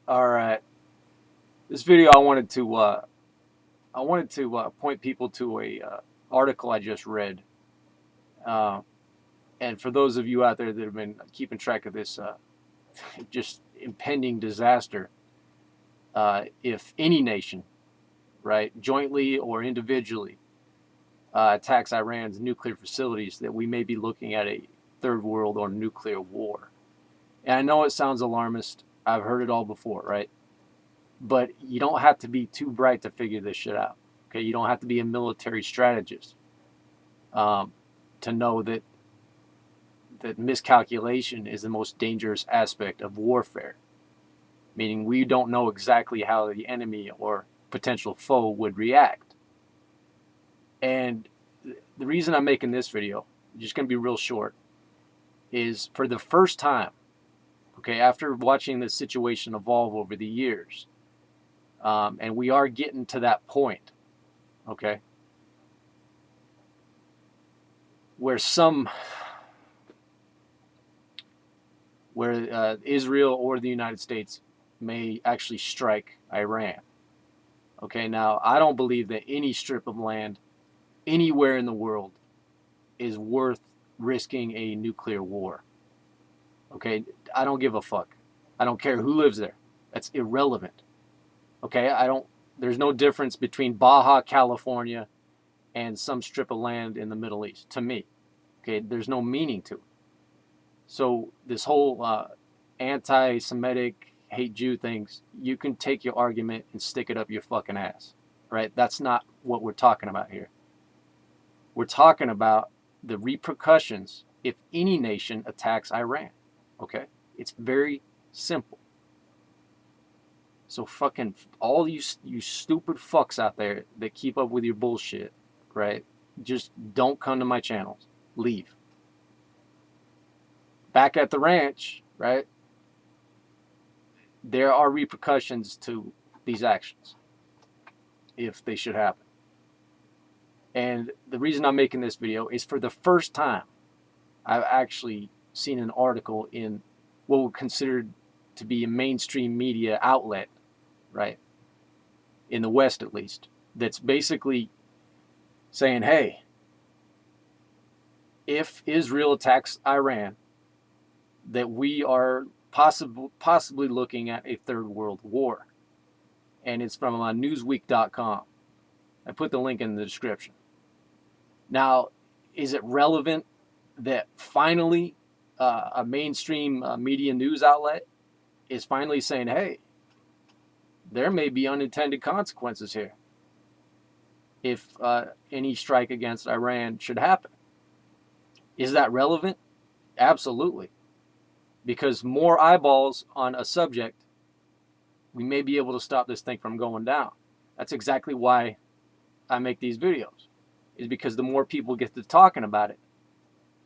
All right. This video, I wanted to point people to a article I just read. Uh, and for those of you out there that have been keeping track of this just impending disaster, if any nation, right, jointly or individually, attacks Iran's nuclear facilities, that we may be looking at a third world or nuclear war. And I know it sounds alarmist. I've heard it all before, right? But you don't have to be too bright to figure this shit out. Okay, you don't have to be a military strategist to know that miscalculation is the most dangerous aspect of warfare. Meaning we don't know exactly how the enemy or potential foe would react. And the reason I'm making this video, just going to be real short, is for the first time, okay, after watching this situation evolve over the years, and we are getting to that point, okay, where Israel or the United States may actually strike Iran. Okay, now I don't believe that any strip of land anywhere in the world is worth risking a nuclear war. Okay, I don't give a fuck. I don't care who lives there. That's irrelevant. Okay, there's no difference between Baja California and some strip of land in the Middle East to me. Okay, there's no meaning to it. So this whole anti-Semitic hate Jew things, you can take your argument and stick it up your fucking ass, right? That's not what we're talking about here. We're talking about the repercussions if any nation attacks Iran, okay? It's very simple. So fucking all you stupid fucks out there that keep up with your bullshit, right? Just don't come to my channels. Leave. Back at the ranch, right? There are repercussions to these actions if they should happen. And the reason I'm making this video is for the first time I've actually seen an article in what would considered to be a mainstream media outlet, right, in the West at least, that's basically saying, hey, if Israel attacks Iran, that we are possibly looking at a third world war. And it's from Newsweek.com. I put the link in the description. Now, is it relevant that finally a mainstream media news outlet is finally saying, hey, there may be unintended consequences here if any strike against Iran should happen? Is that relevant? Absolutely. Because more eyeballs on a subject, we may be able to stop this thing from going down. That's exactly why I make these videos, is because the more people get to talking about it,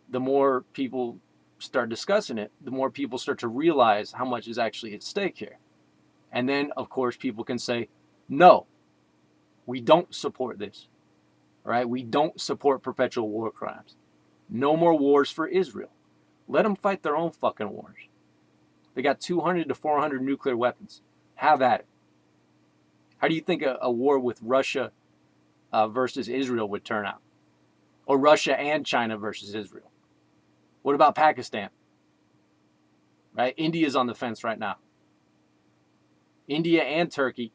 the more people start discussing it, the more people start to realize how much is actually at stake here. And then, of course, people can say, no, we don't support this. All right? We don't support perpetual war crimes. No more wars for Israel. Let them fight their own fucking wars. They got 200 to 400 nuclear weapons. Have at it. How do you think a war with Russia versus Israel would turn out? Or Russia and China versus Israel? What about Pakistan? Right? India's on the fence right now. India and Turkey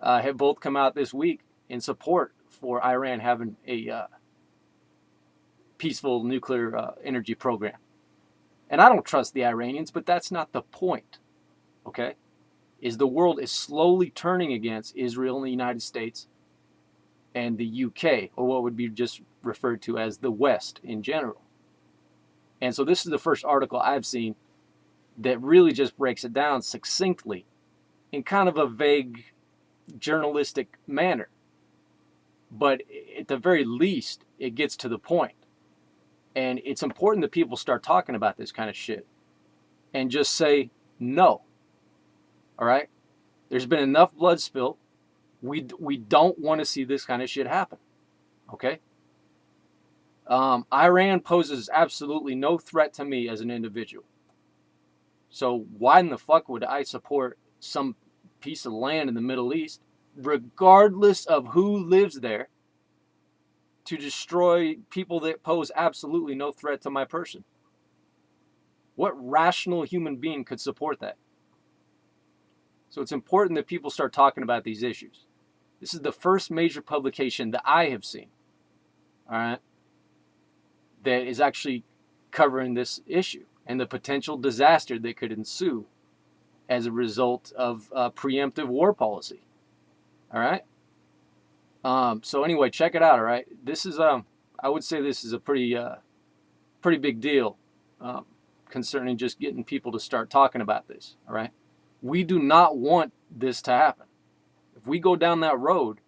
have both come out this week in support for Iran having a peaceful nuclear energy program. And I don't trust the Iranians, but that's not the point, okay? Is the world is slowly turning against Israel and the United States and the UK, or what would be just referred to as the West in general. And so this is the first article I've seen that really just breaks it down succinctly in kind of a vague journalistic manner. But at the very least, it gets to the point. And it's important that people start talking about this kind of shit and just say no. All right? There's been enough blood spilt. We don't want to see this kind of shit happen. Okay? Iran poses absolutely no threat to me as an individual. So why in the fuck would I support some piece of land in the Middle East, regardless of who lives there, to destroy people that pose absolutely no threat to my person? What rational human being could support that? So it's important that people start talking about these issues. This is the first major publication that I have seen, all right, that is actually covering this issue and the potential disaster that could ensue as a result of preemptive war policy. All right. So anyway, check it out. All right. This is I would say this is a pretty big deal concerning just getting people to start talking about this. All right. We do not want this to happen. If we go down that road,